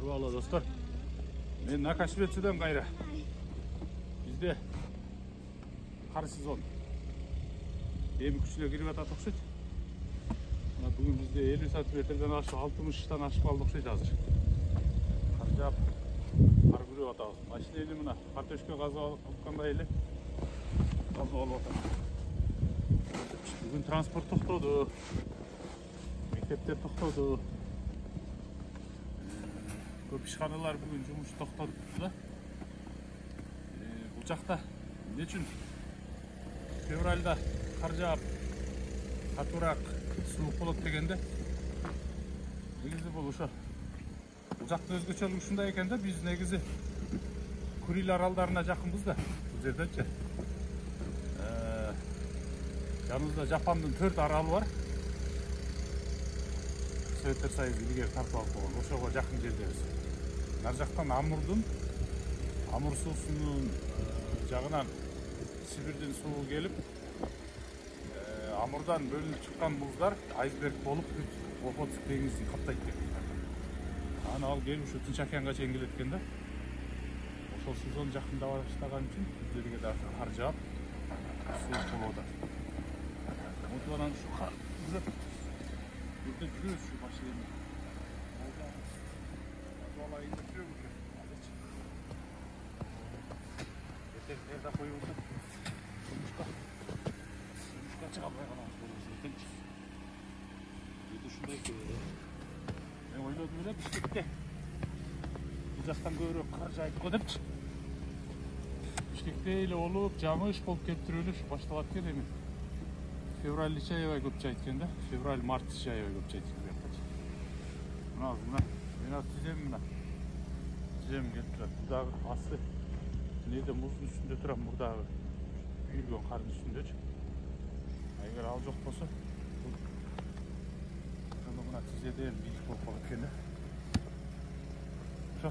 Arvalo dostlar. Men Nakashvetsu'dan gayra. Bizde qar sezon. Эми күчүнө кирип атат окшойт. Мына бүгүн бизде 50 сантиметрден ашып 60-тан ашып калды окшойт азыр. Кар жаап, кар күрөп атабыз. Машина эле мына картошка газып аткандай эле газып алып атат. Бүгүн транспорт токтоду. Мектептер токтоду. Көп ишканалар бүгүн жумуш токтоду да. Бул жакта эмне үчүн февралда кар жаап, катуураак суук болот дегенде, негизи бул ошо бул жактын өзгөчөлүгү ушундай экен да. Биз негизи Курил аралдарына жакынбыз да. Бул жердечи жаныбызда Жапондун 4 аралы бар. Советтер Союзу илгери тартып алып койгон. Ошого жакын жердебиз. Нар жактан Амур суусунун жагынан Сибирдин суу келип, Амурдан бөлүнүп чыккан муздар айсберг болуп Охотск деңизин каптайт деп. Аны ал келип ушу Тынч океанга чейин келет экен да. Ошол сезон жакындап баштаган үчүн жерге да кар жаап, суук болуп атат. Ошол анан ушу кар жүрөт. Бирде жүрөбүз ушу машина. Алайын деп жүрөбүз. Nerede koyuyorsun? Sonuçta çıkamaya kadar koyuyorsun. Bir düşündeki ben oynadım öyle bisikletle. Uzaktan görüp karacayıp koydum. Bisikletle olup camış bolup kettiriliş başlavatken emin. Fevral çayıva köp çayıtkende. Fevral mart çayıva köp çayıtkende. Buna ben az çizeyim buna. Çizeyim getirir. Daha aslı. Neyde muzun üstünde turan burada büyülgön karın üstünde. Eğer al yok olsa buna tize değil bir bol balık kendi. Şu